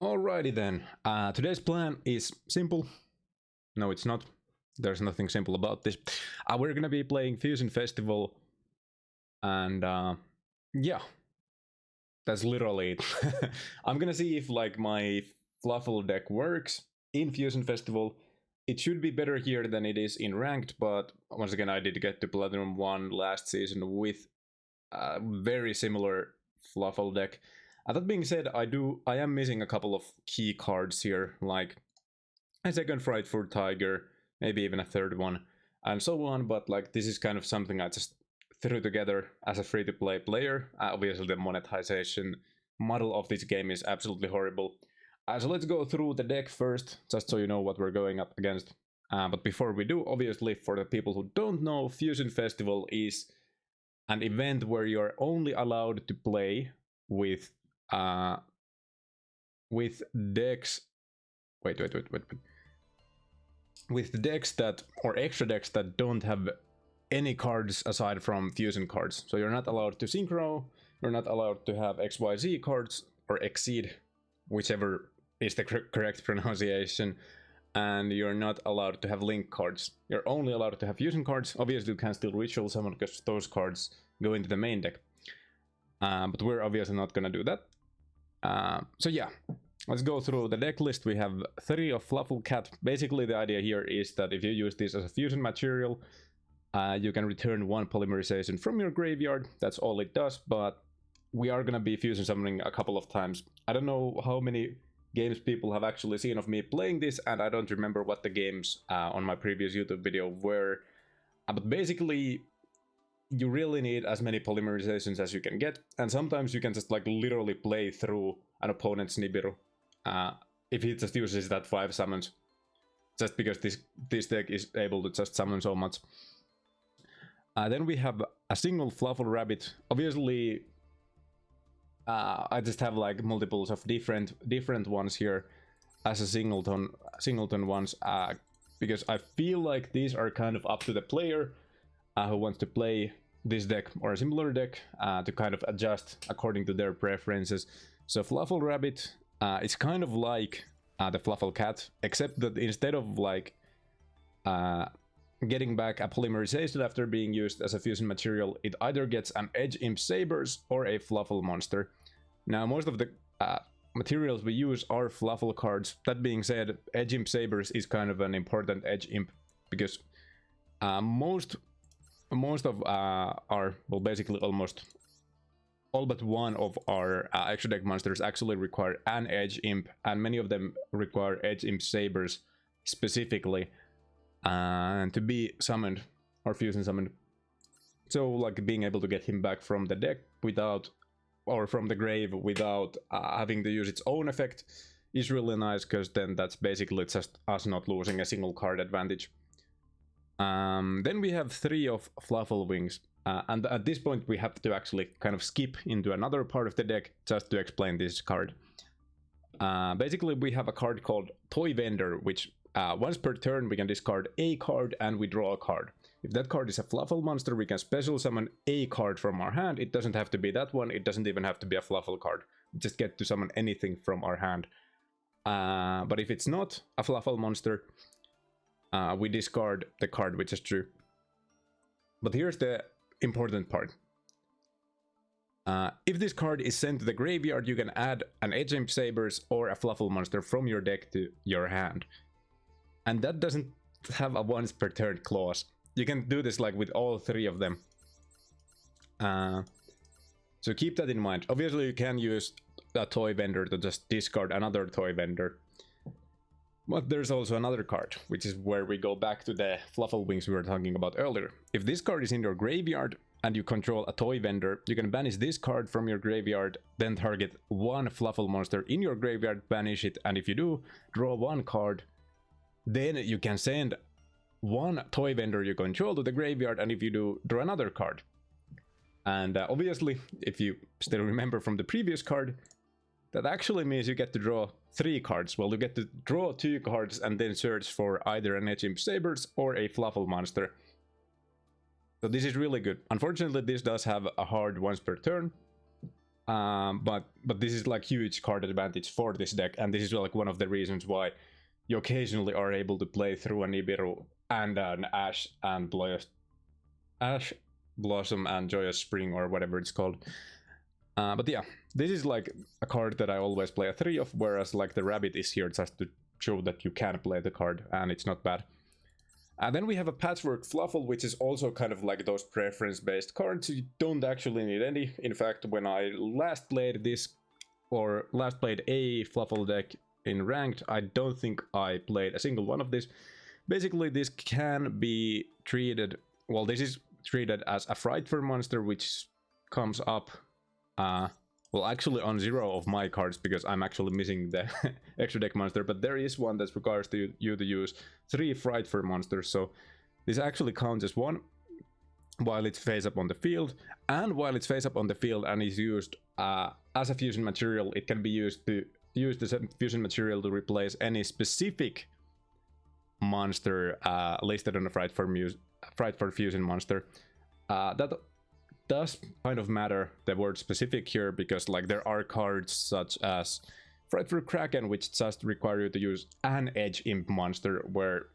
Alrighty then. Today's plan is simple. No, it's not. There's nothing simple about this. We're gonna be playing Fusion Festival, and yeah, that's literally it. I'm gonna see if like my Fluffal deck works in Fusion Festival. It should be better here than it is in ranked, but once again, I did get to Platinum 1 last season with a very similar Fluffal deck. That being said, I am missing a couple of key cards here, like a second Frightfur Tiger, maybe even a third one, and so on. But like this is kind of something I just threw together as a free-to-play player. Obviously, the monetization model of this game is absolutely horrible. So let's go through the deck first, just so you know what we're going up against. But before we do, obviously, for the people who don't know, Fusion Festival is an event where you're only allowed to play with decks. Wait. With decks that, or extra decks that don't have any cards aside from fusion cards. So you're not allowed to synchro, you're not allowed to have XYZ cards, or exceed, whichever is the correct pronunciation, and you're not allowed to have link cards. You're only allowed to have fusion cards. Obviously you can still ritual summon because those cards go into the main deck. But we're obviously not gonna do that. So yeah, let's go through the deck list. We have 3 of Fluffal Cat. Basically the idea here is that if you use this as a fusion material, you can return 1 polymerization from your graveyard. That's all it does, but we are gonna be fusion summoning a couple of times. I don't know how many games people have actually seen of me playing this, and I don't remember what the games on my previous YouTube video were. But basically, you really need as many polymerizations as you can get, and sometimes you can just like literally play through an opponent's Nibiru if he just uses that 5 summons, just because this deck is able to just summon so much. Then we have a single Fluffal Rabbit. Obviously, I just have like multiples of different ones here as a singleton ones, because I feel like these are kind of up to the player who wants to play this deck or a similar deck to kind of adjust according to their preferences. So Fluffal Rabbit, it's kind of like the Fluffal Cat, except that instead of like getting back a polymerization after being used as a fusion material, it either gets an Edge Imp Sabers or a Fluffal monster. Now most of the materials we use are Fluffal cards. That being said, Edge Imp Sabers is kind of an important Edge Imp, because most of our, well, basically almost all but one of our extra deck monsters actually require an Edge Imp, and many of them require Edge Imp Sabers specifically to be summoned or fusion summoned. So like being able to get him back from the deck without, or from the grave without having to use its own effect is really nice, because then that's basically just us not losing a single card advantage. Then we have 3 of Fluffal Wings, and at this point we have to actually kind of skip into another part of the deck just to explain this card. Basically we have a card called Toy Vendor, which once per turn we can discard a card and we draw a card. If that card is a Fluffal monster, we can special summon a card from our hand. It doesn't have to be that one, it doesn't even have to be a Fluffal card. We just get to summon anything from our hand. But if it's not a Fluffal monster, we discard the card which is true. But here's the important part. If this card is sent to the graveyard, you can add an Edge Imp Sabers or a Fluffal monster from your deck to your hand. And that doesn't have a once per turn clause. You can do this like with all 3 of them. So keep that in mind. Obviously you can use a Toy Vendor to just discard another Toy Vendor. But there's also another card, which is where we go back to the Fluffal Wings we were talking about earlier. If this card is in your graveyard and you control a Toy Vendor, you can banish this card from your graveyard, then target 1 Fluffal monster in your graveyard, banish it, and if you do, draw 1 card. Then you can send 1 Toy Vendor you control to the graveyard, and if you do, draw another card. And obviously, if you still remember from the previous card, that actually means you get to draw 3 cards. Well, you get to draw 2 cards and then search for either an Edge Imp Sabers or a Fluffal monster. So this is really good. Unfortunately, this does have a hard once per turn. But this is like huge card advantage for this deck, and this is like one of the reasons why you occasionally are able to play through a Nibiru and an Ash Blossom and Joyous Spring, or whatever it's called. But yeah, this is like a card that I always play a 3 of, whereas like the Rabbit is here just to show that you can play the card, and it's not bad. And then we have a Patchwork Fluffal, which is also kind of like those preference-based cards. You don't actually need any. In fact, when I last played this, or last played a Fluffal deck in Ranked, I don't think I played a single one of these. Basically, this can be treated, well, this is treated as a Frightfur monster, which comes up, well, actually on 0 of my cards, because I'm actually missing the extra deck monster, but there is one that requires you to use 3 Frightfur monsters, so this actually counts as 1 while it's face up on the field, and while it's face up on the field and is used as a fusion material, it can be used to use the fusion material to replace any specific monster listed on the Frightfur Fusion monster. That does kind of matter, the word specific here, because like there are cards such as Frightfur Kraken, which just require you to use an Edge Imp monster, where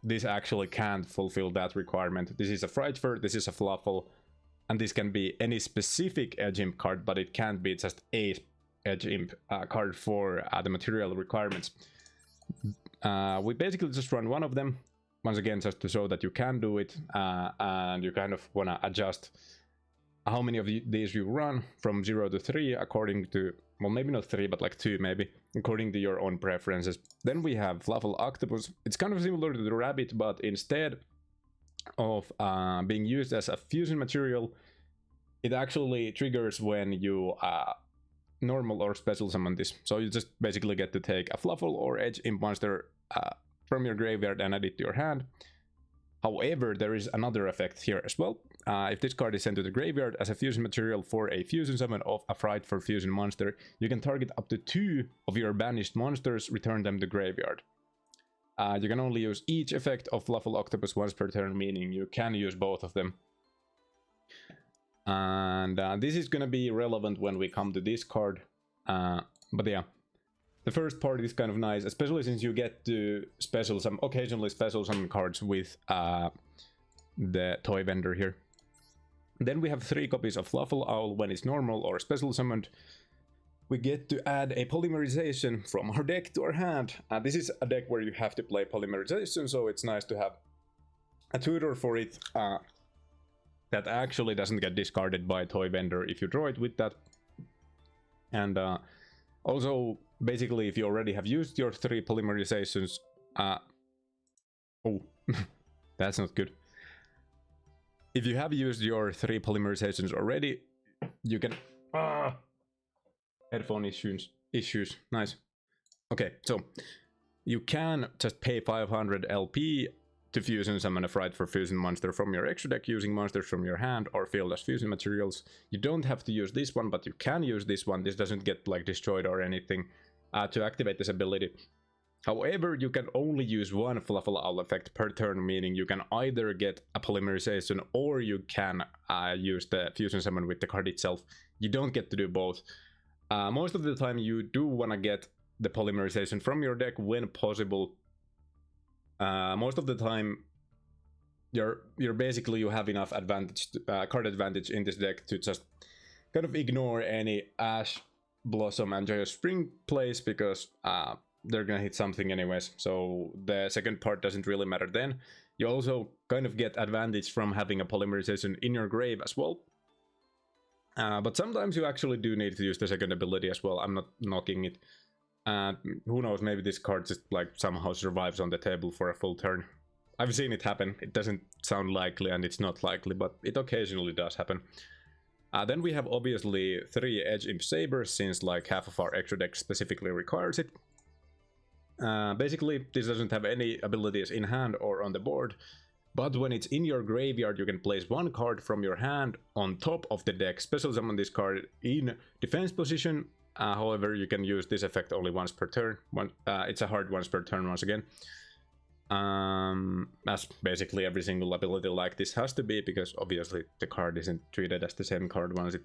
this actually can't fulfill that requirement. This is a Frightfur, this is a Fluffal, and this can be any specific Edge Imp card, but it can't be just a Edge Imp card for the material requirements. We basically just run one of them, once again just to show that you can do it, and you kind of want to adjust how many of these you run from 0 to 3 according to, well, maybe not 3, but like 2 maybe, according to your own preferences. Then we have Fluffal Octopus. It's kind of similar to the Rabbit, but instead of being used as a fusion material, it actually triggers when you normal or special summon this. So you just basically get to take a Fluffal or Edge Imp monster from your graveyard and add it to your hand. However, there is another effect here as well. If this card is sent to the graveyard as a fusion material for a fusion summon of a Frightfur Fusion monster, you can target up to 2 of your banished monsters, return them to graveyard. You can only use each effect of Fluffal Octopus once per turn, meaning you can use both of them. And this is gonna be relevant when we come to this card. But yeah, the first part is kind of nice, especially since you get to occasionally special summon cards with the toy vendor here. Then we have 3 copies of Fluffal Owl when it's normal or special summoned. We get to add a Polymerization from our deck to our hand. This is a deck where you have to play Polymerization, so it's nice to have a tutor for it that actually doesn't get discarded by toy vendor if you draw it with that. And also, basically, if you already have used your 3 Polymerizations, oh, that's not good. If you have used your 3 Polymerizations already, you can... Headphone issues, nice. Okay, so you can just pay 500 LP to fusion summon a Frightfur Fusion monster from your extra deck using monsters from your hand or field as fusion materials. You don't have to use this one, but you can use this one. This doesn't get like destroyed or anything to activate this ability. However, you can only use one Fluffal Owl effect per turn, meaning you can either get a Polymerization or you can use the fusion summon with the card itself. You don't get to do both. Most of the time you do want to get the Polymerization from your deck when possible. Most of the time you have enough advantage, card advantage in this deck to just kind of ignore any Ash, Blossom and Joyous Spring plays, because they're gonna hit something anyways, so the second part doesn't really matter then. You also kind of get advantage from having a Polymerization in your grave as well. But sometimes you actually do need to use the second ability as well. I'm not knocking it. Who knows, maybe this card just like somehow survives on the table for a full turn. I've seen it happen. It doesn't sound likely and it's not likely, but it occasionally does happen. Then we have obviously 3 Edge Imp Sabers, since like half of our extra deck specifically requires it. Basically, this doesn't have any abilities in hand or on the board, but when it's in your graveyard, you can place 1 card from your hand on top of the deck, special summon this card in defense position. However, you can use this effect only once per turn. It's a hard once per turn once again. As basically every single ability like this has to be, because obviously the card isn't treated as the same card once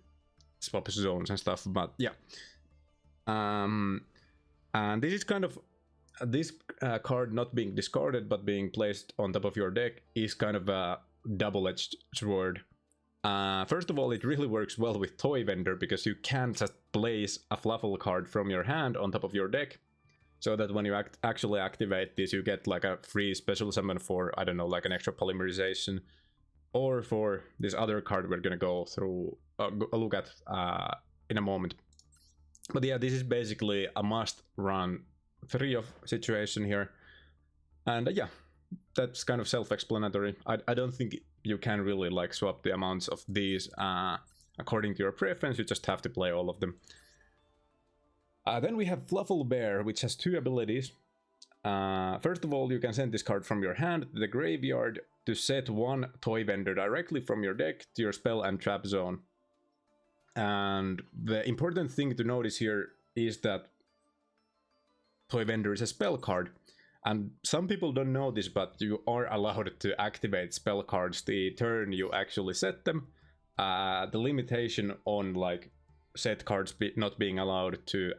it's swap zones and stuff. But yeah, and this is kind of this card not being discarded but being placed on top of your deck is kind of a double-edged sword. First of all, it really works well with Toy Vendor because you can just place a Fluffal card from your hand on top of your deck, so that when you actually activate this, you get like a free special summon for, I don't know, like an extra Polymerization, or for this other card we're gonna go through, look at in a moment. But yeah, this is basically a must-run 3-of situation here, and yeah, that's kind of self-explanatory. I don't think you can really like swap the amounts of these according to your preference. You just have to play all of them. Then we have Fluffal Bear, which has 2 abilities. First of all, you can send this card from your hand to the graveyard to set 1 Toy Vendor directly from your deck to your spell and trap zone. And the important thing to notice here is that Toy Vendor is a spell card. And some people don't know this, but you are allowed to activate spell cards the turn you actually set them. The limitation on like set cards not being allowed to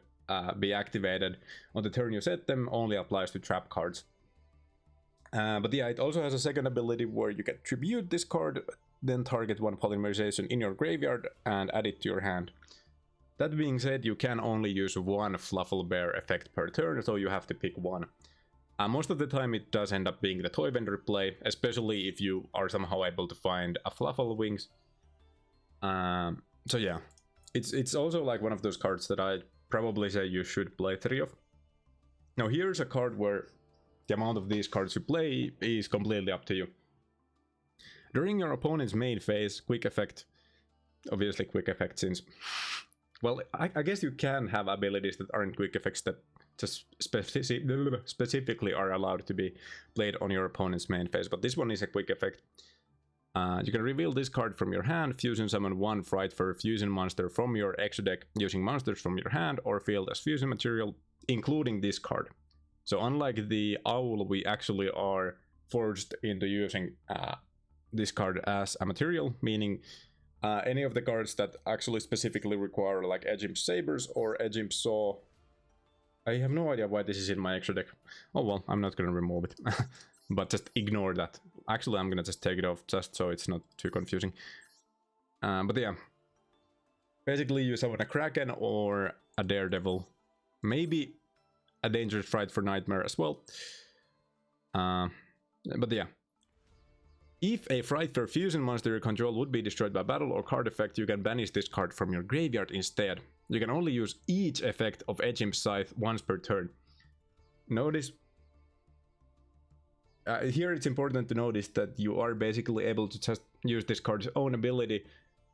be activated on the turn you set them only applies to trap cards. But yeah, it also has a second ability where you can tribute this card, then target 1 Polymerization in your graveyard and add it to your hand. That being said, you can only use 1 Fluffal Bear effect per turn, so you have to pick 1. Most of the time it does end up being the Toy Vendor play, especially if you are somehow able to find a Fluffal Wings. So yeah, it's also like one of those cards that I probably say you should play 3 of. Now here's a card where the amount of these cards you play is completely up to you. During your opponent's main phase, quick effect, obviously quick effect since, well, I guess you can have abilities that aren't quick effects that just specifically are allowed to be played on your opponent's main phase, but this one is a quick effect. You can reveal this card from your hand, fusion summon 1 Frightfur Fusion monster from your extra deck using monsters from your hand or field as fusion material, including this card. So unlike the Owl, we actually are forced into using this card as a material, meaning any of the cards that actually specifically require like Edgimp Sabers or Edgimp Saw. I have no idea why this is in my extra deck. Oh well, I'm not gonna remove it. But just ignore that. Actually, I'm gonna just take it off just so it's not too confusing. But yeah, basically you summon a Kraken or a Daredevil, maybe a Dangerous Frightfur Nightmare as well. But yeah, if a Frightfur Fusion monster you control would be destroyed by battle or card effect, you can banish this card from your graveyard instead. You can only use each effect of Edgimp Scythe once per turn. Notice here it's important to notice that you are basically able to just use this card's own ability.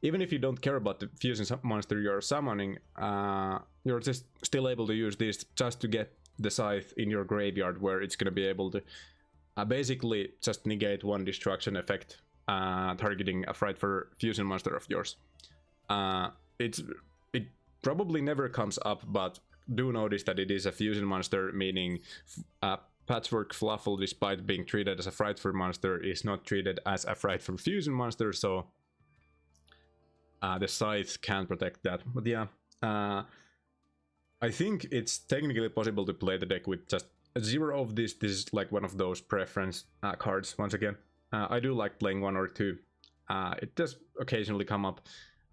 Even if you don't care about the fusion monster you're summoning, you're just still able to use this just to get the Scythe in your graveyard, where it's going to be able to basically just negate 1 destruction effect targeting a Frightfur Fusion monster of yours. It probably never comes up, but do notice that it is a fusion monster, meaning Patchwork Fluffal, despite being treated as a Frightfur monster, is not treated as a Frightfur Fusion monster, so the Scythe can't protect that. But yeah, I think it's technically possible to play the deck with just 0 of this. This is like one of those preference cards, once again. I do like playing 1 or 2. It does occasionally come up.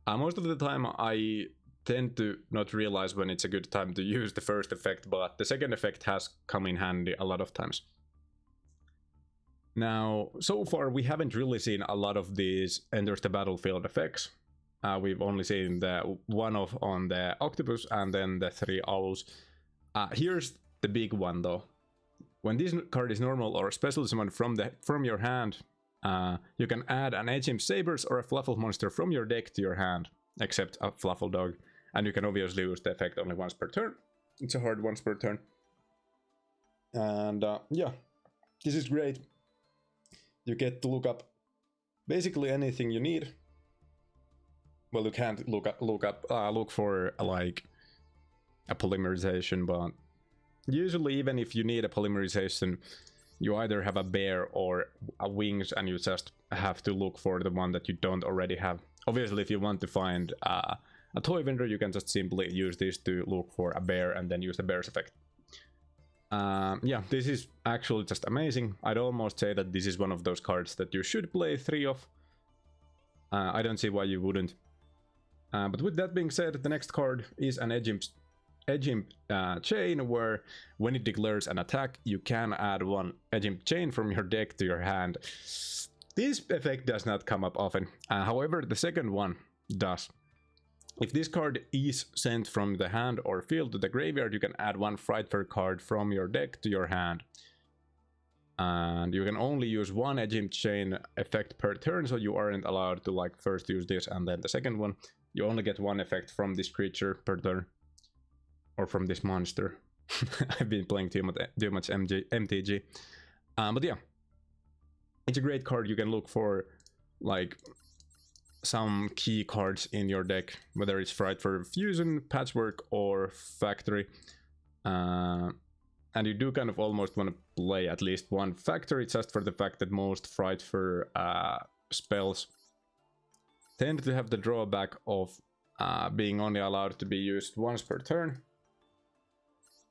Most of the time I tend to not realize when it's a good time to use the first effect, but the second effect has come in handy a lot of times. Now, so far we haven't really seen a lot of these enters the battlefield effects. We've only seen the 1-off on the Octopus and then the 3 Owls. Here's the big one though. When this card is normal or special summoned from your hand, you can add an Edgimp Sabers or a Fluffal monster from your deck to your hand, except a Fluffal Dog. And you can obviously use the effect only once per turn. It's a hard once per turn. And yeah, this is great. You get to look up basically anything you need. Well, you can't look for like a polymerization, but usually even if you need a polymerization, you either have a bear or a wings, and you just have to look for the one that you don't already have. Obviously, if you want to find a toy vendor, you can just simply use this to look for a bear and then use the bear's effect. Yeah, this is actually just amazing. I'd almost say that this is one of those cards that you should play 3 of. I don't see why you wouldn't. But with that being said, the next card is an Edge Imp chain, where when it declares an attack, you can add 1 Edge Imp chain from your deck to your hand. This effect does not come up often. However, the second one does. If this card is sent from the hand or field to the graveyard, you can add 1 Frightfur card from your deck to your hand. And you can only use 1 Edge Imp chain effect per turn, so you aren't allowed to like first use this and then the second one. You only get 1 effect from this creature per turn. Or from this monster. I've been playing too much MTG. But yeah. It's a great card. You can look for like some key cards in your deck, whether it's Frightfur Fusion, Patchwork, or Factory. And you do kind of almost want to play at least 1 Factory, just for the fact that most Frightfur spells tend to have the drawback of being only allowed to be used once per turn.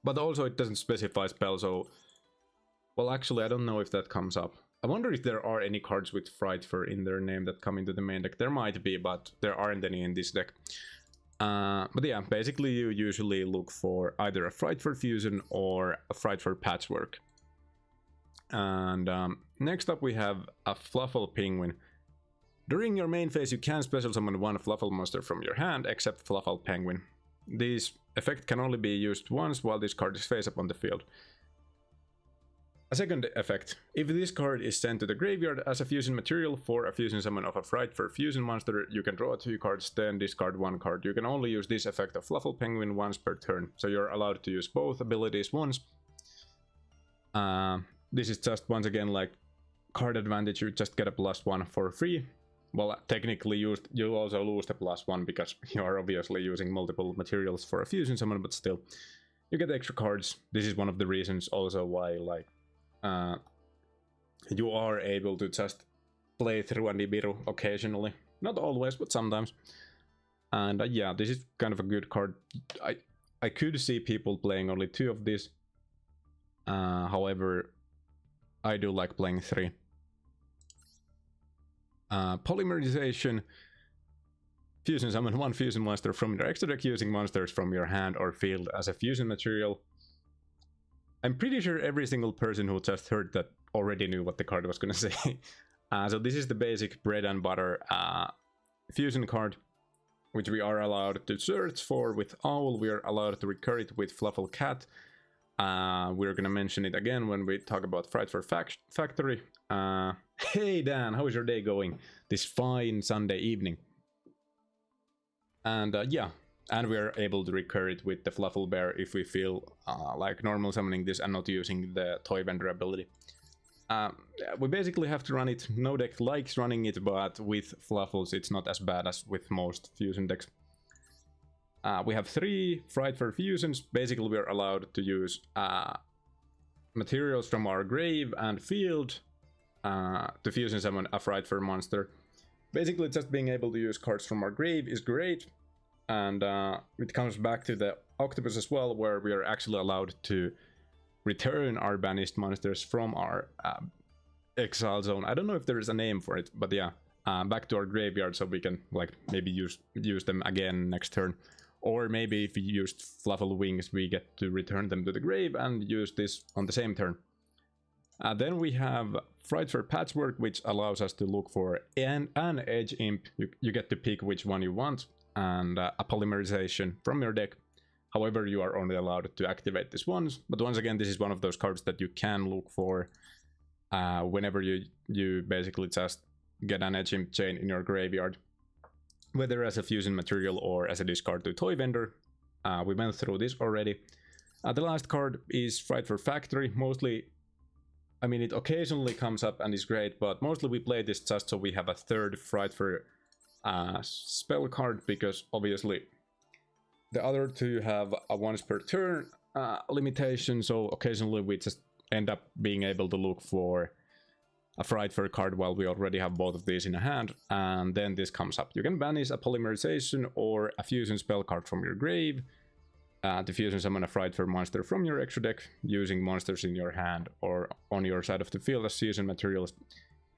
But also it doesn't specify spell, so... Well, actually, I don't know if that comes up. I wonder if there are any cards with Frightfur in their name that come into the main deck. There might be, but there aren't any in this deck. But yeah, basically you usually look for either a Frightfur Fusion or a Frightfur Patchwork. And next up we have a Fluffal Penguin. During your main phase, you can special summon 1 Fluffal monster from your hand, except Fluffal Penguin. This effect can only be used once while this card is face up on the field. A second effect. If this card is sent to the graveyard as a fusion material for a fusion summon of a Frightfur Fusion monster, you can draw 2 cards, then discard 1 card. You can only use this effect of Fluffal Penguin once per turn, so you're allowed to use both abilities once. This is just once again like card advantage, you just get a +1 for free. Well, technically you also lose the +1 because you are obviously using multiple materials for a fusion summon, but still, you get extra cards. This is one of the reasons also why like you are able to just play through a Nibiru occasionally. Not always, but sometimes. And yeah, this is kind of a good card. I could see people playing only 2 of these. However, I do like playing 3. Polymerization. Fusion summon 1 fusion monster from your extra deck using monsters from your hand or field as a fusion material. I'm pretty sure every single person who just heard that already knew what the card was gonna say. So this is the basic bread and butter fusion card, which we are allowed to search for with Owl. We are allowed to recur it with Fluffal Cat. We're gonna mention it again when we talk about Frightfur Factory. Hey Dan, how is your day going this fine Sunday evening? And yeah, and we are able to recur it with the Fluffal Bear if we feel like normal summoning this and not using the Toy Vendor ability. We basically have to run it. No deck likes running it, but with Fluffals it's not as bad as with most fusion decks. We have 3 Frightfur Fusions. Basically we are allowed to use materials from our grave and field to fusion summon a Frightfur monster. Basically just being able to use cards from our grave is great. And it comes back to the Octopus as well, where we are actually allowed to return our banished monsters from our exile zone. I don't know if there is a name for it, but yeah, back to our graveyard so we can like maybe use them again next turn. Or maybe if we used Fluffal Wings, we get to return them to the grave and use this on the same turn. Then we have Frightfur Patchwork, which allows us to look for an Edge Imp. You get to pick which one you want, and a Polymerization from your deck. However, you are only allowed to activate this once. But once again, this is one of those cards that you can look for whenever you basically just get an Edge Imp chain in your graveyard. Whether as a fusion material or as a discard to Toy Vendor. We went through this already. The last card is Frightfur Factory. Mostly, I mean, it occasionally comes up and is great, but mostly we play this just so we have a 3rd Frightfur spell card, because obviously the other 2 have a once per turn limitation, so occasionally we just end up being able to look for a Frightfur card while we already have both of these in a hand, and then this comes up. You can banish a Polymerization or a Fusion spell card from your grave to fusion summon a Frightfur monster from your extra deck using monsters in your hand or on your side of the field as fusion materials.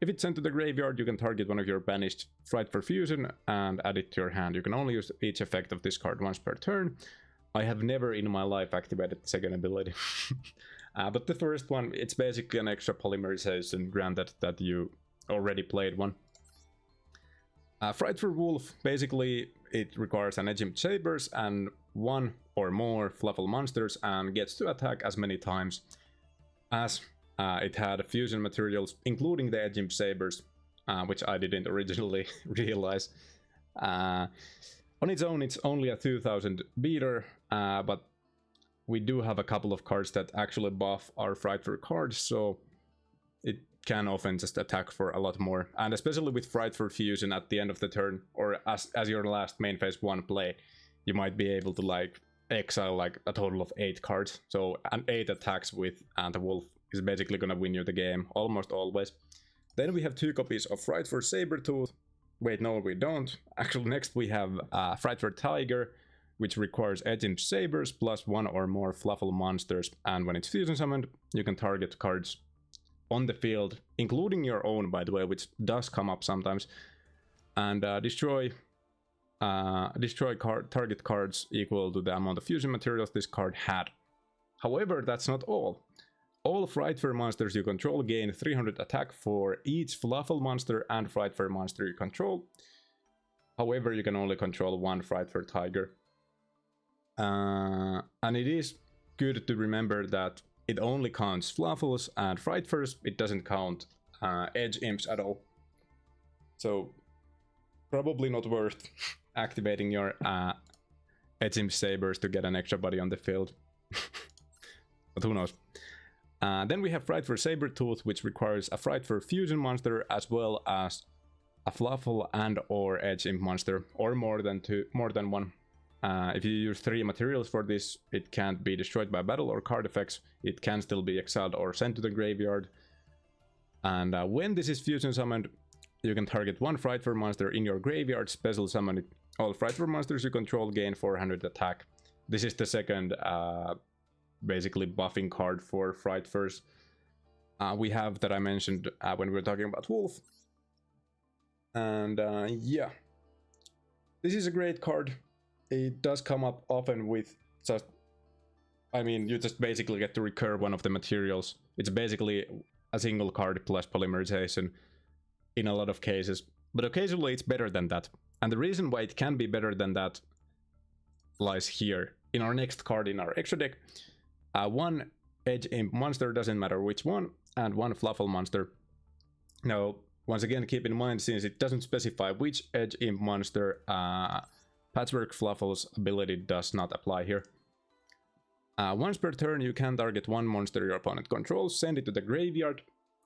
If it's sent to the graveyard, you can target one of your banished Frightfur Fusion and add it to your hand. You can only use each effect of this card once per turn. I have never in my life activated the second ability. But the first one, it's basically an extra Polymerization, granted that you already played one. Frightfur Wolf, basically it requires an Edge Imp Sabers and one or more Fluffal monsters and gets to attack as many times as it had fusion materials, including the Edge Imp Sabers, which I didn't originally realize. On its own, it's only a 2000 beater, but we do have a couple of cards that actually buff our Frightfur cards, so it can often just attack for a lot more. And especially with Frightfur Fusion at the end of the turn, or as your last main phase 1 play, you might be able to like exile like a total of 8 cards. So an 8 attacks with the Wolf is basically gonna win you the game, almost always. Then we have 2 copies of Frightfur Sabertooth. Wait, no, we don't. Actually, next we have Frightfur Tiger, which requires Edge Imp Sabers plus 1 or more Fluffal monsters. And when it's fusion summoned, you can target cards on the field, including your own, by the way, which does come up sometimes, and destroy target cards equal to the amount of fusion materials this card had. However, that's not all. All Frightfur monsters you control gain 300 attack for each Fluffal monster and Frightfur monster you control. However, you can only control one Frightfur Tiger. And it is good to remember that it only counts Fluffals and Frightfurs. It doesn't count Edge Imps at all. So probably not worth activating your Edge Imp Sabers to get an extra body on the field. But who knows. Then we have Frightfur Sabertooth, which requires a Frightfur Fusion monster as well as a Fluffal and or Edge Imp monster, or more than one. If you use 3 materials for this, it can't be destroyed by battle or card effects. It can still be exiled or sent to the graveyard. And when this is fusion summoned, you can target one Frightfur monster in your graveyard, special summon it. All Frightfur monsters you control gain 400 attack. This is the second basically buffing card for Frightfurs. We have that I mentioned when we were talking about Wolf. And yeah, this is a great card. It does come up often with just, I mean, you just basically get to recur one of the materials. It's basically a single card plus Polymerization in a lot of cases, but occasionally it's better than that. And the reason why it can be better than that lies here. In our next card in our extra deck, one Edge Imp monster, doesn't matter which one, and one Fluffal monster. Now, once again, keep in mind, since it doesn't specify which Edge Imp monster, Patchwork Fluffal's ability does not apply here. Once per turn, you can target one monster your opponent controls, send it to the graveyard.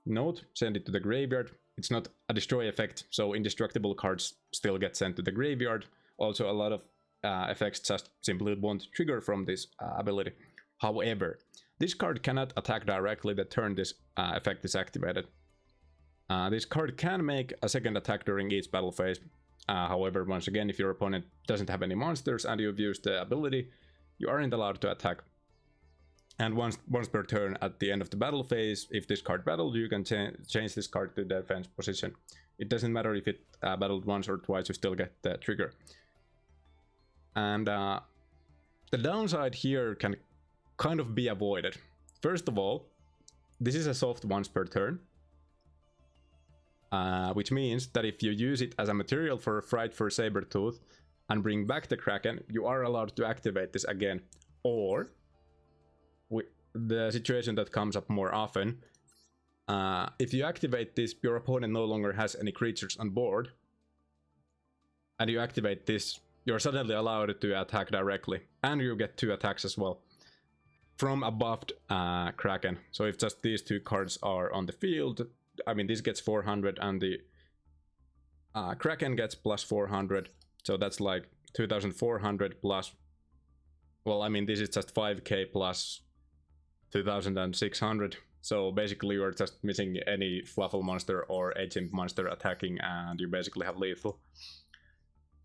Note, send it to the graveyard. It's not a destroy effect, so indestructible cards still get sent to the graveyard. Also, a lot of effects just simply won't trigger from this ability. However, this card cannot attack directly the turn this effect is activated. This card can make a second attack during each battle phase. However, once again, if your opponent doesn't have any monsters and you've used the ability, you aren't allowed to attack. And once per turn at the end of the battle phase, if this card battled, you can change this card to defense position. It doesn't matter if it battled once or twice, you still get the trigger. And the downside here can kind of be avoided. First of all, this is a soft once per turn. Which means that if you use it as a material for a Frightfur Sabertooth and bring back the Kraken, you are allowed to activate this again. Or, the situation that comes up more often, if you activate this, your opponent no longer has any creatures on board, and you activate this, you're suddenly allowed to attack directly, and you get 2 attacks as well from a buffed Kraken. So if just these 2 cards are on the field, I mean, this gets 400 and the Kraken gets plus 400. So that's like 2400 plus, well, I mean, this is just 5k plus 2600. So basically you're just missing any Fluffal monster or Edge Imp monster attacking and you basically have lethal.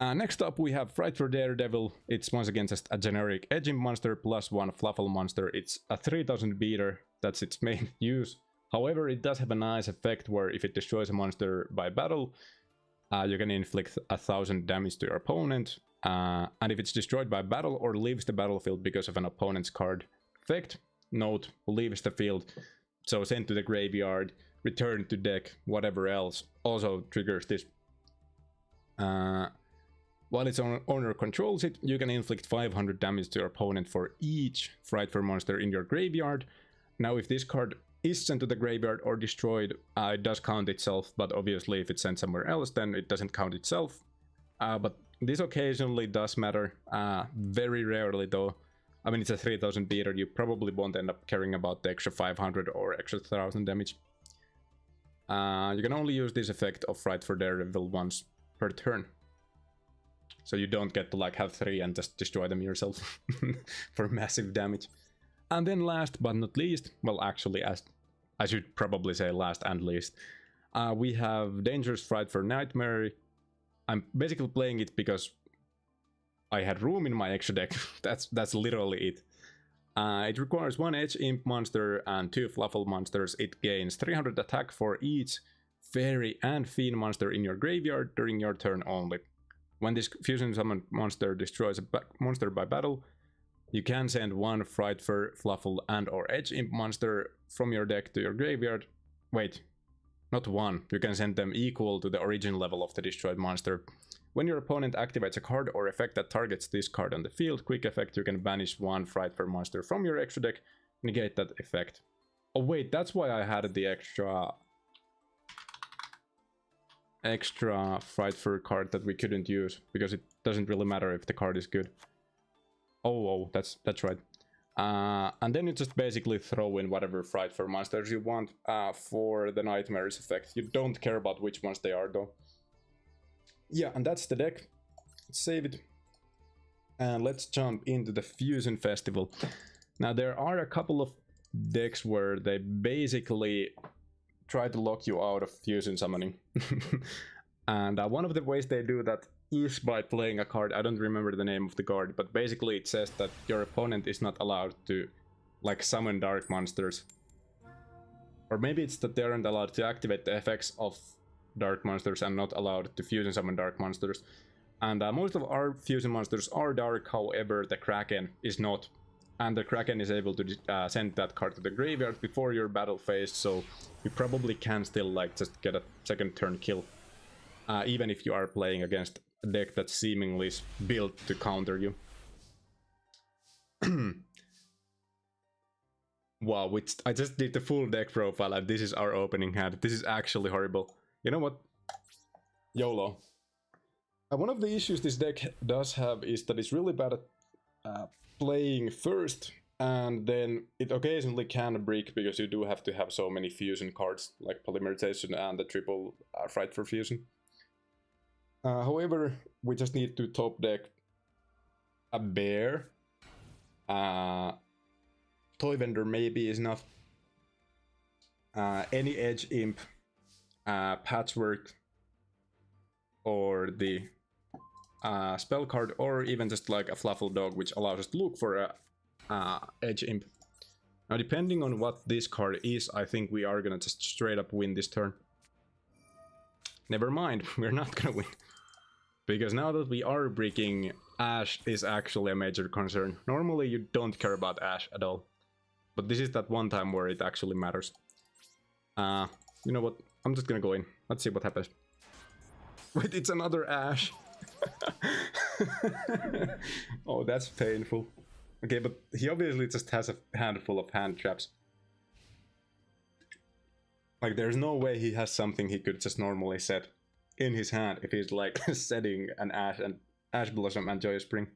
Next up we have Frightfur Daredevil. It's once again just a generic Edge Imp monster plus one Fluffal monster. It's a 3000 beater, that's its main use. However, it does have a nice effect where if it destroys a monster by battle, you can inflict 1000 damage to your opponent. And if it's destroyed by battle or leaves the battlefield because of an opponent's card effect, note, leaves the field, so sent to the graveyard, return to deck, whatever else, also triggers this. While its owner controls it, you can inflict 500 damage to your opponent for each Frightfur monster in your graveyard. Now if this card is sent to the graveyard or destroyed, it does count itself, but obviously if it's sent somewhere else then it doesn't count itself. But this occasionally does matter, very rarely though. I mean, it's a 3000 beater, you probably won't end up caring about the extra 500 or extra 1000 damage. You can only use this effect of Frightfur Daredevil once per turn. So you don't get to like have 3 and just destroy them yourself for massive damage. And then last but not least, well actually as I should probably say last and least, we have Dangerous Frightfur Nightmare. I'm basically playing it because I had room in my extra deck. That's literally it. It requires 1 Edge Imp monster and 2 Fluffal monsters. It gains 300 attack for each Fairy and Fiend monster in your graveyard during your turn only. When this fusion summon monster destroys a monster by battle, you can send 1 Frightfur, Fluffal and or Edge Imp monster from your deck to your graveyard. Wait, not 1. You can send them equal to the origin level of the destroyed monster. When your opponent activates a card or effect that targets this card on the field, quick effect, you can banish 1 Frightfur monster from your extra deck, negate that effect. Oh wait, that's why I had the extra Frightfur card that we couldn't use, because it doesn't really matter if the card is good. Oh, that's right. And then you just basically throw in whatever Frightfur monsters you want for the Nightmares effect. You don't care about which ones they are though. Yeah, and that's the deck. Let's save it. And let's jump into the Fusion Festival. Now there are a couple of decks where they basically try to lock you out of fusion summoning. And one of the ways they do that is by playing a card. I don't remember the name of the card, but basically it says that your opponent is not allowed to like summon dark monsters. Or maybe it's that they aren't allowed to activate the effects of dark monsters and not allowed to fusion summon dark monsters. And most of our fusion monsters are dark, however the Kraken is not. And the Kraken is able to send that card to the graveyard before your battle phase, so you probably can still like just get a second turn kill. Even if you are playing against a deck that's seemingly built to counter you. Wow, I just did the full deck profile and this is our opening hand. This is actually horrible. You know what? YOLO. One of the issues this deck does have is that it's really bad at playing first, and then it occasionally can break because you do have to have so many fusion cards like Polymerization and the triple Frightfur Fusion. However, we just need to top deck a bear. Toy Vendor maybe is enough. Any Edge Imp, Patchwork, or the spell card, or even just like a Fluffal Dog, which allows us to look for a Edge Imp. Now, depending on what this card is, I think we are gonna just straight up win this turn. Never mind, we're not gonna win. Because now that we are breaking, Ash is actually a major concern. Normally you don't care about Ash at all. But this is that one time where it actually matters. You know what? I'm just gonna go in. Let's see what happens. Wait, it's another Ash. Oh, that's painful. Okay, but he obviously just has a handful of hand traps. Like, there's no way he has something he could just normally set in his hand if he's like setting an Ash Blossom and Joyous Spring.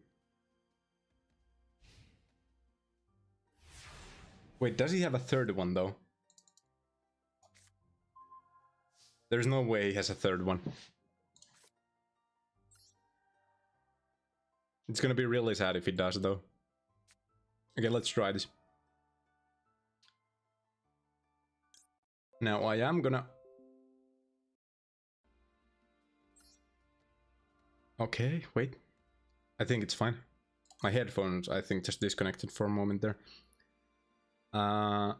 Wait, does he have a third one though? There's no way he has a third one. It's gonna be really sad if he does though. Okay, let's try this. Now I am gonna... Okay, wait. I think it's fine. My headphones, I think, just disconnected for a moment there. Yeah,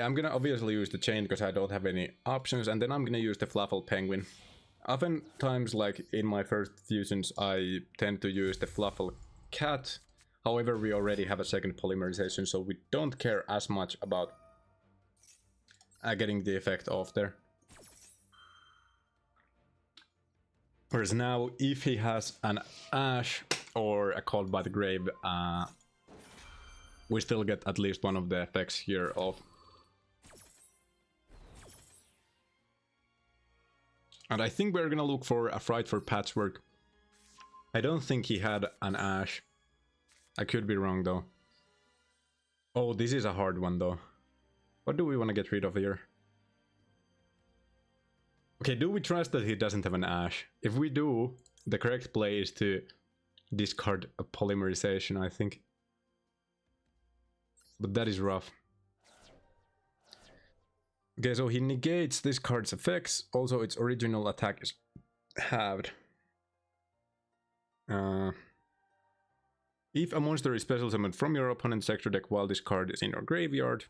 I'm gonna obviously use the chain because I don't have any options, and then I'm gonna use the Fluffal Penguin. Oftentimes, like in my first fusions, I tend to use the Fluffal Cat. However, we already have a second polymerization, so we don't care as much about getting the effect off there. Whereas now, if he has an Ash or a Called by the Grave, we still get at least one of the effects here off. And I think we're gonna look for a Frightfur Patchwork. I don't think he had an Ash. I could be wrong though. Oh, this is a hard one though. What do we want to get rid of here? Okay, do we trust that he doesn't have an Ash? If we do, the correct play is to discard a polymerization, I think. But that is rough. Okay, so he negates this card's effects. Also, its original attack is halved. If a monster is special summoned from your opponent's extra deck while this card is in your graveyard,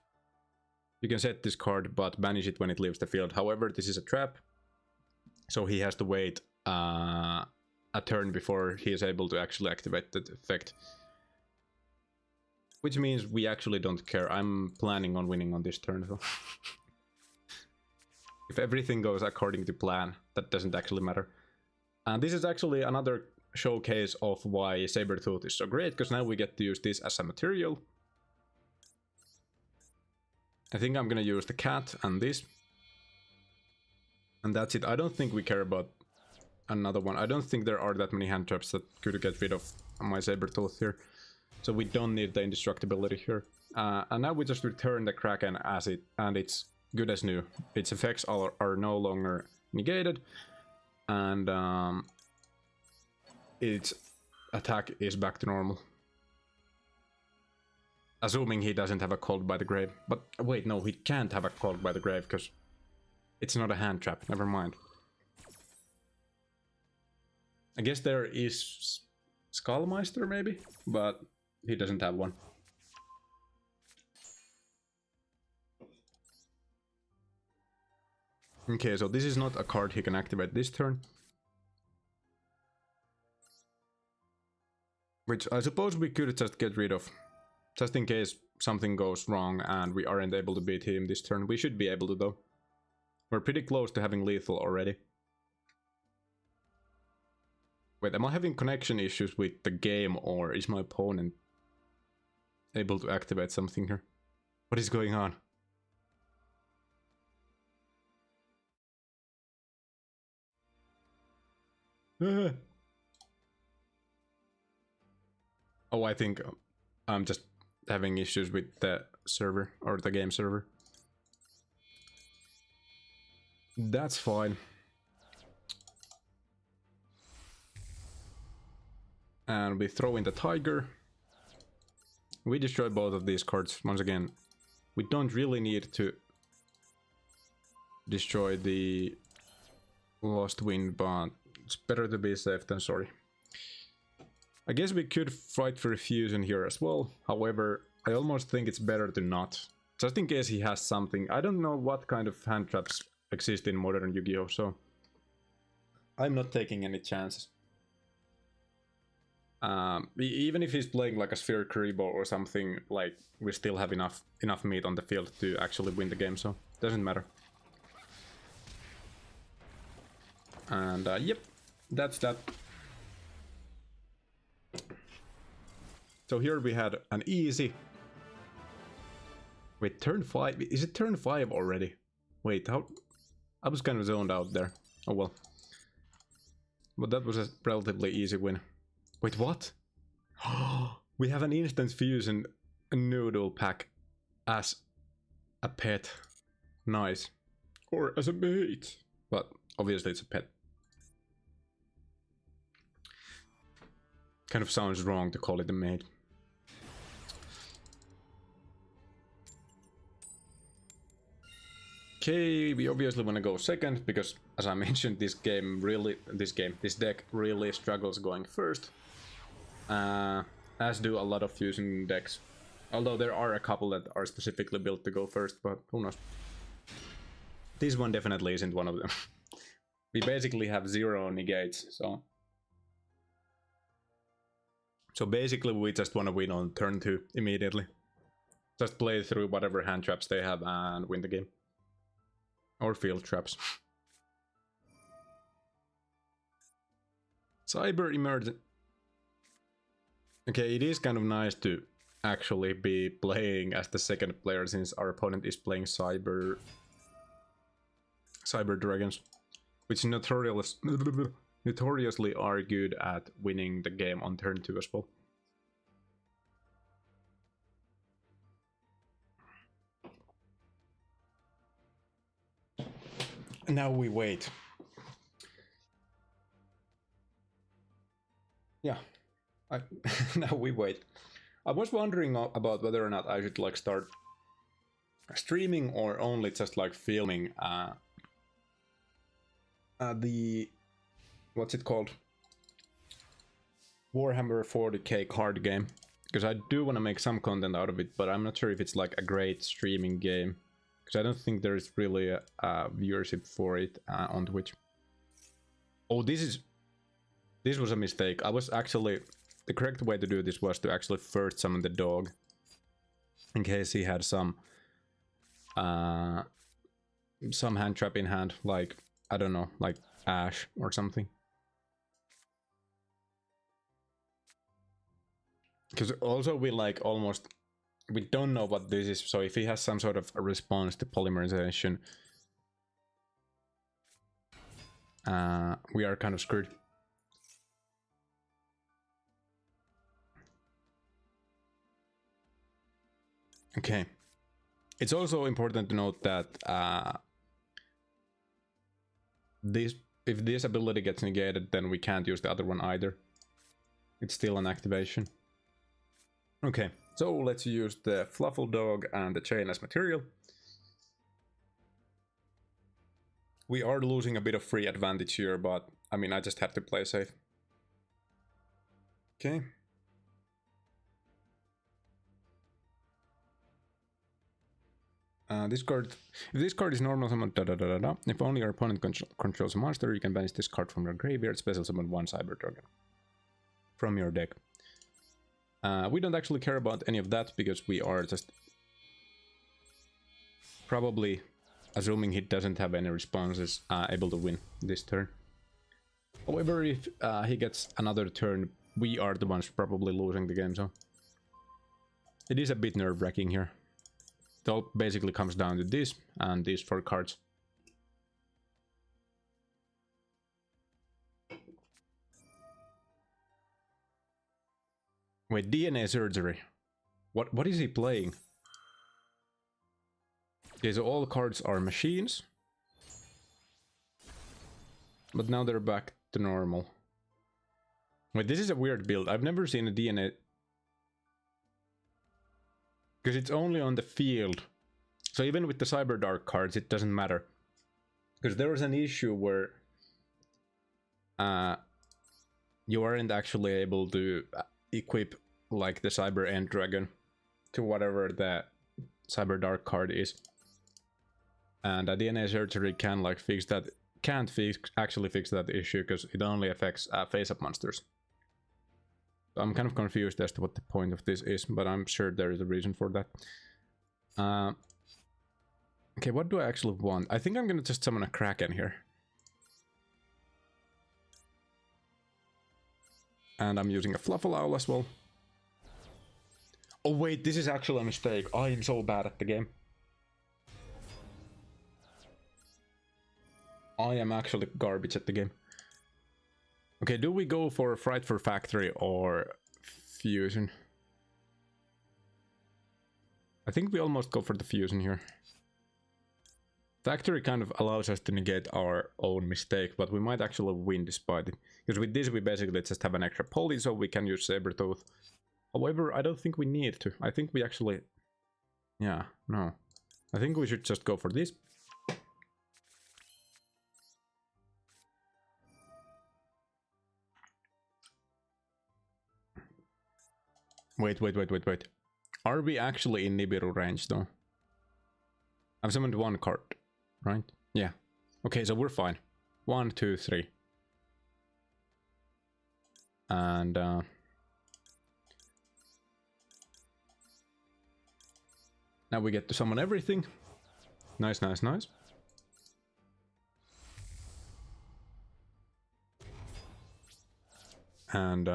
you can set this card but banish it when it leaves the field. However, this is a trap, so he has to wait a turn before he is able to actually activate that effect. Which means we actually don't care. I'm planning on winning on this turn, so... If everything goes according to plan, that doesn't actually matter. And this is actually another showcase of why Sabertooth is so great, because now we get to use this as a material. I think I'm gonna use the cat and this. And that's it. I don't think we care about another one. I don't think there are that many hand traps that could get rid of my Sabertooth here. So we don't need the indestructibility here. And now we just return the Kraken as it, and it's good as new. Its effects are no longer negated, and its attack is back to normal. Assuming he doesn't have a Called by the Grave. But wait, no, he can't have a Called by the Grave because it's not a hand trap. Never mind. I guess there is Skullmeister maybe, but he doesn't have one. Okay, so this is not a card he can activate this turn. Which I suppose we could just get rid of. Just in case something goes wrong and we aren't able to beat him this turn. We should be able to though. We're pretty close to having lethal already. Wait, am I having connection issues with the game, or is my opponent able to activate something here? What is going on? Oh, I think I'm just having issues with the server, or the game server. That's fine. And we throw in the tiger. We destroy both of these cards. Once again, we don't really need to destroy the Lost Wind, but it's better to be safe than sorry. I guess we could Frightfur Fusion here as well. However, I almost think it's better to not. Just in case he has something. I don't know what kind of hand traps exist in modern Yu-Gi-Oh! So I'm not taking any chances. Even if he's playing like a Sphere Karibo or something, like we still have enough meat on the field to actually win the game, so doesn't matter. And yep, that's that. So here we had an easy... Wait, turn 5? Is it turn 5 already? Wait, how... I was kind of zoned out there. Oh well. But that was a relatively easy win. Wait, what? We have an instant fusion noodle pack as a pet. Nice. Or as a mate. But obviously it's a pet. Kind of sounds wrong to call it a mate. Okay, we obviously want to go second because, as I mentioned, this deck really struggles going first, as do a lot of fusion decks. Although there are a couple that are specifically built to go first, but who knows? This one definitely isn't one of them. We basically have 0 negates, so basically we just want to win on turn 2 immediately. Just play through whatever hand traps they have and win the game. Or field traps. Cyber emergent. Okay, it is kind of nice to actually be playing as the second player since our opponent is playing Cyber Dragons, which notoriously are good at winning the game on turn 2 as well. Now we wait. Yeah, now we wait. I was wondering about whether or not I should like start streaming or only just like filming the, what's it called, Warhammer 40k card game, because I do want to make some content out of it, but I'm not sure if it's like a great streaming game, because I don't think there's really a viewership for it on Twitch. Oh, this was a mistake. I was actually, the correct way to do this was to actually first summon the dog, in case he had some hand trap in hand, like, I don't know, like Ash or something. Because also we like almost, we don't know what this is, so if he has some sort of a response to polymerization, we are kind of screwed. Okay. It's also important to note that if this ability gets negated, then we can't use the other one either. It's still an activation. Okay, so let's use the Fluffal dog and the chain as material. We are losing a bit of free advantage here, but I mean, I just have to play safe. Okay. If this card is normal summon, if only your opponent controls a monster, you can banish this card from your graveyard, special summon 1 Cyber Dragon from your deck. We don't actually care about any of that, because we are just probably, assuming he doesn't have any responses, able to win this turn. However, if he gets another turn, we are the ones probably losing the game, so it is a bit nerve-wracking here. It all basically comes down to this and these 4 cards. Wait, DNA surgery. What is he playing? Okay, so all cards are machines. But now they're back to normal. Wait, this is a weird build. I've never seen a DNA... because it's only on the field. So even with the Cyber Dark cards, it doesn't matter. Because there was an issue where you aren't actually able to equip like the Cyber End Dragon to whatever the Cyber Dark card is. And a DNA surgery can like fix that, actually fix that issue, because it only affects face-up monsters. I'm kind of confused as to what the point of this is, but I'm sure there is a reason for that. Okay, what do I actually want? I think I'm gonna just summon a Kraken here. And I'm using a Fluffal Owl as well. Oh wait, this is actually a mistake. I am so bad at the game. I am actually garbage at the game. Okay, do we go for Frightfur Factory or Fusion? I think we almost go for the Fusion here. Factory kind of allows us to negate our own mistake, but we might actually win despite it. Because with this we basically just have an extra poly, so we can use Sabertooth. However, I don't think we need to. I think we actually... yeah, no. I think we should just go for this. Wait. Are we actually in Nibiru range though? I've summoned one card, right? Yeah. Okay, so we're fine. 1, 2, 3. And now we get to summon everything. Nice. And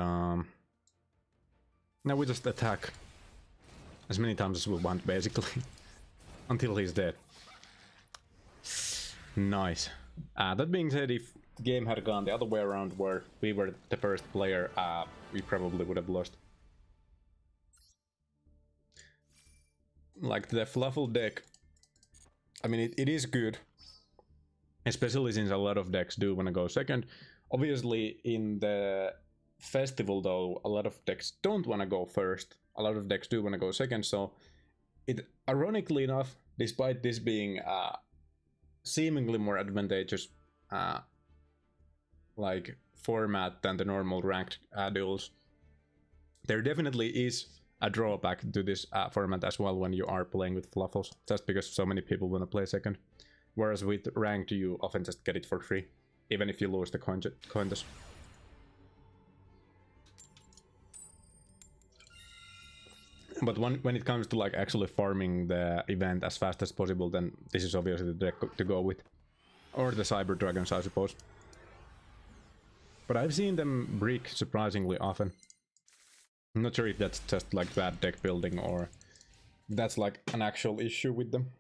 now we just attack as many times as we want, basically, until he's dead. Nice. That being said, if the game had gone the other way around, where we were the first player, we probably would have lost. Like the Fluffal deck, I mean, it is good, especially since a lot of decks do want to go second. Obviously, in the festival, though, a lot of decks don't want to go first. A lot of decks do want to go second, so it, ironically enough, despite this being seemingly more advantageous like format than the normal ranked duels, there definitely is a drawback to this format as well when you are playing with Fluffals, just because so many people want to play second. Whereas with ranked, you often just get it for free, even if you lose the coin toss. But when it comes to like actually farming the event as fast as possible, then this is obviously the deck to go with. Or the Cyber Dragons, I suppose. But I've seen them break surprisingly often. I'm not sure if that's just like bad deck building or that's like an actual issue with them.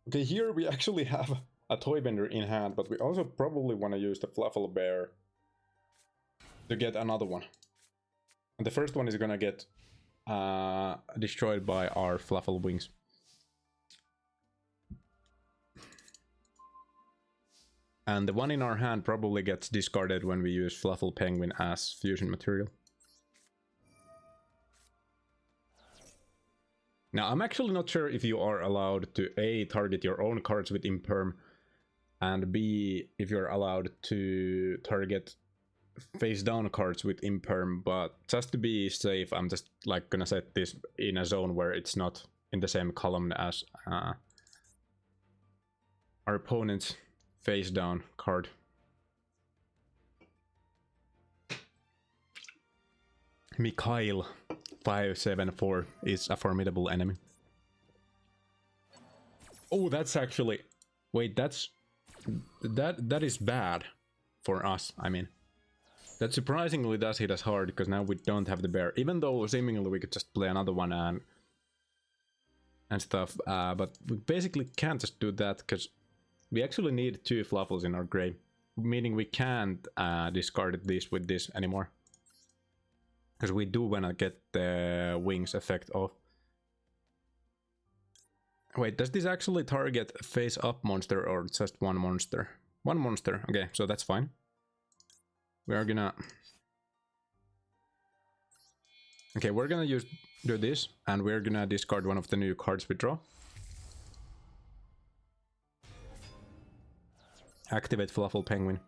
Okay, here we actually have a toy vendor in hand, but we also probably want to use the Fluffal Bear to get another one. And the first one is gonna get destroyed by our Fluffal Wings. And the one in our hand probably gets discarded when we use Fluffal Penguin as fusion material. Now, I'm actually not sure if you are allowed to A, target your own cards with Imperm, and B, if you're allowed to target face down cards with Imperm, but just to be safe, I'm just like gonna set this in a zone where it's not in the same column as our opponent's face down card. Mikhail 574 is a formidable enemy. Oh, that's actually... Wait, that is bad for us, I mean. That surprisingly does hit us hard, because now we don't have the bear. Even though seemingly we could just play another one and stuff. But we basically can't just do that, because we actually need 2 Fluffals in our grave. Meaning we can't discard this with this anymore. Because we do want to get the wings effect off. Wait, does this actually target face up monster or just one monster? One monster, okay, so that's fine. We are gonna... Okay, we're gonna do this, and we're gonna discard one of the new cards we draw. Activate Fluffal Penguin.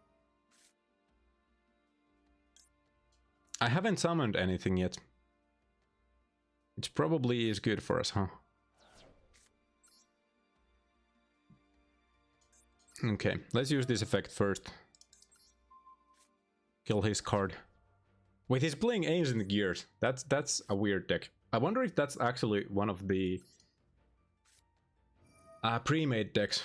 I haven't summoned anything yet. It probably is good for us, huh? Okay, let's use this effect first. Kill his card. Wait, he's playing Ancient Gears. That's a weird deck. I wonder if that's actually one of the pre-made decks.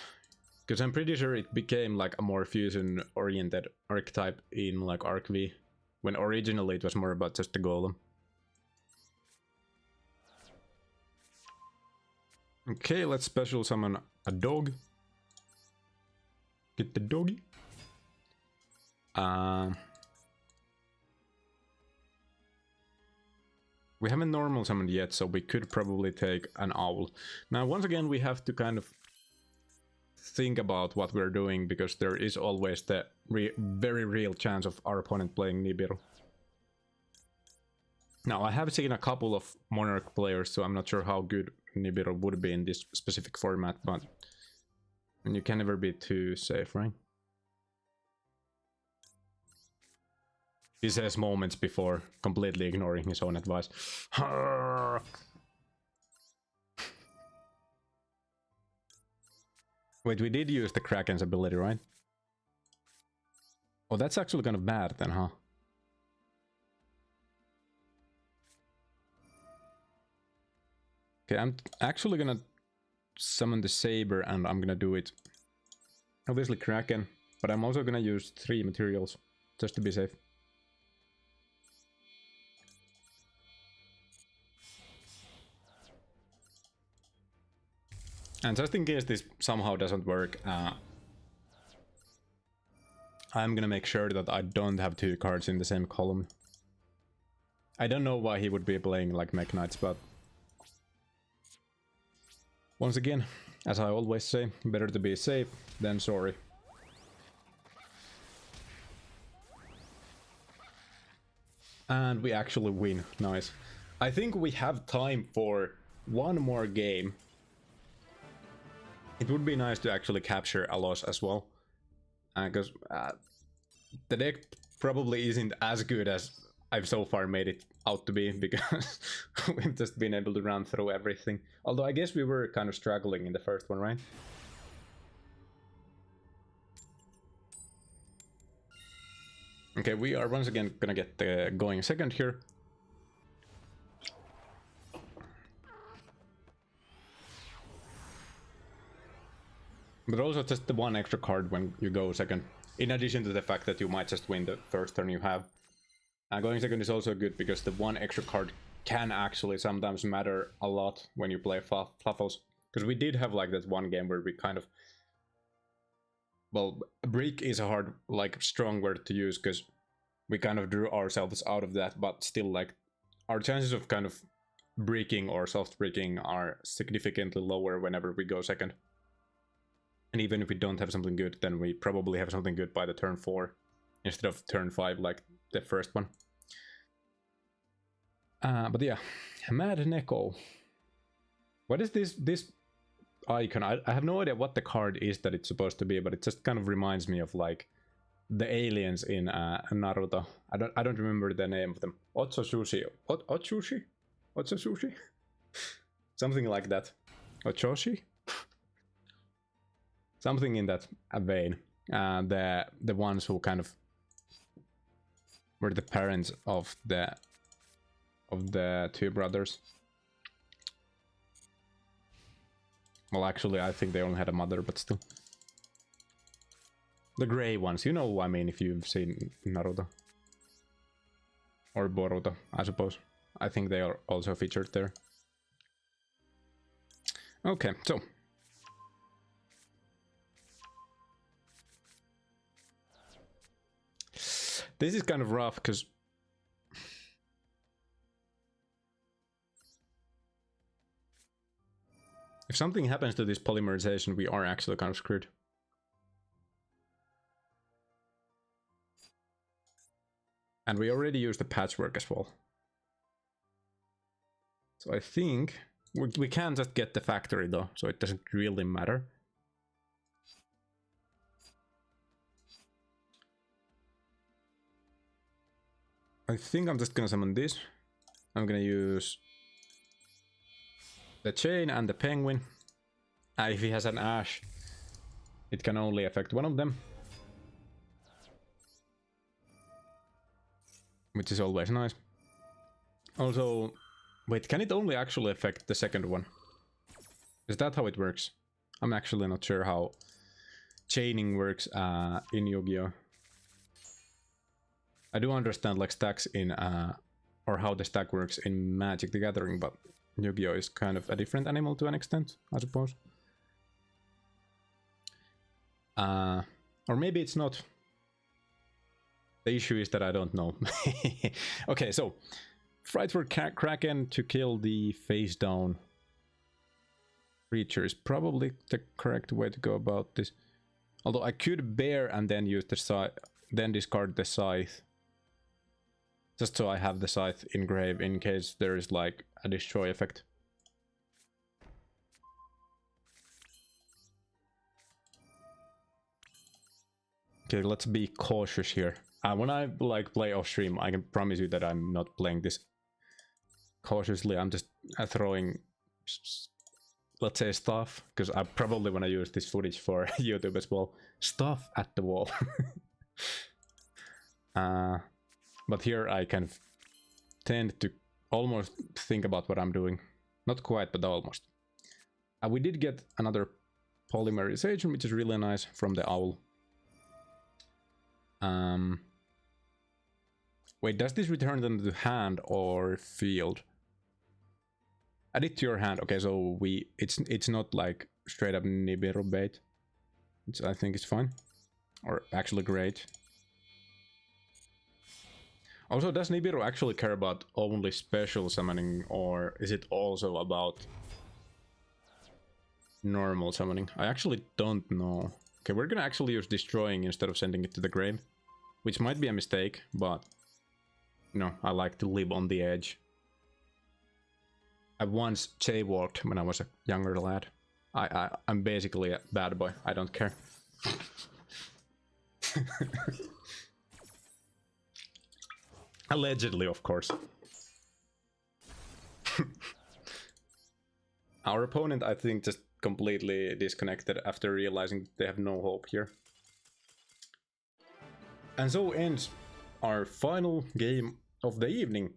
Because I'm pretty sure it became like a more fusion-oriented archetype in like Arc V. When originally it was more about just the golem. Okay, let's special summon a dog. Get the doggy. We haven't normal summoned yet, so we could probably take an owl. Now, once again, we have to kind of think about what we're doing, because there is always the very real chance of our opponent playing Nibiru. Now, I have seen a couple of Monarch players, so I'm not sure how good Nibiru would be in this specific format, but you can never be too safe, right? He says moments before, completely ignoring his own advice. Wait, we did use the Kraken's ability, right? Oh, that's actually kind of bad then, huh? Okay, I'm actually gonna summon the Saber and I'm gonna do it. Obviously Kraken, but I'm also gonna use 3 materials, just to be safe. And just in case this somehow doesn't work, I'm gonna make sure that I don't have 2 cards in the same column. I don't know why he would be playing like Mech Knights, but... Once again, as I always say, better to be safe than sorry. And we actually win. Nice. I think we have time for one more game. It would be nice to actually capture a loss as well. Because the deck probably isn't as good as I've so far made it out to be, because we've just been able to run through everything. Although I guess we were kind of struggling in the first one, right? Okay, we are once again gonna get going second here. But also just the 1 extra card when you go second. In addition to the fact that you might just win the first turn you have. Going second is also good because the 1 extra card can actually sometimes matter a lot when you play Fluffals. Because we did have like that one game where we kind of... Well, break is a hard, like, strong word to use because we kind of drew ourselves out of that, but still, like, our chances of kind of breaking or soft breaking are significantly lower whenever we go second. And even if we don't have something good, then we probably have something good by the turn 4 instead of turn 5 like the first one. But yeah, Mad Neko. What is this icon? I have no idea what the card is that it's supposed to be, but it just kind of reminds me of like the aliens in Naruto. I don't remember the name of them. Otsutsushi. Otsushi? Otsutsushi? Something like that. Ochoshi? Something in that vein. The ones who kind of were the parents of the 2 brothers. Well, actually, I think they only had a mother, but still. The gray ones, you know, I mean, if you've seen Naruto. Or Boruto, I suppose. I think they are also featured there. Okay, so. This is kind of rough, because... If something happens to this polymerization, we are actually kind of screwed. And we already used the patchwork as well. So I think we can just get the factory though, so it doesn't really matter. I think I'm just gonna summon this. I'm gonna use the chain and the penguin. If he has an ash, it can only affect one of them. Which is always nice. Also, wait, can it only actually affect the second one? Is that how it works? I'm actually not sure how chaining works in Yu-Gi-Oh! I do understand like stacks in, or how the stack works in Magic the Gathering, but Yu-Gi-Oh! Is kind of a different animal to an extent, I suppose. Or maybe it's not. The issue is that I don't know. Okay, so Frightfur Kraken to kill the face down creature is probably the correct way to go about this. Although I could bear and then use the scythe, then discard the scythe. Just so I have the scythe in grave in case there is like a destroy effect. Okay, let's be cautious here. When I like play off stream, I can promise you that I'm not playing this cautiously. I'm just throwing, let's say, stuff, because I probably want to use this footage for YouTube as well. Stuff at the wall. But here I kind of tend to almost think about what I'm doing. Not quite, but almost. We did get another polymerization, which is really nice, from the owl. Wait, does this return them to hand or field? Add it to your hand. Okay, so it's not like straight up Nibiru bait. I think it's fine. Or actually great. Also, does Nibiru actually care about only special summoning, or is it also about normal summoning? I actually don't know. Okay, we're gonna actually use destroying instead of sending it to the grave, which might be a mistake, but you know, I like to live on the edge. I once jaywalked when I was a younger lad. I'm basically a bad boy. I don't care. Allegedly, of course. Our opponent, I think, just completely disconnected after realizing they have no hope here. And so ends our final game of the evening.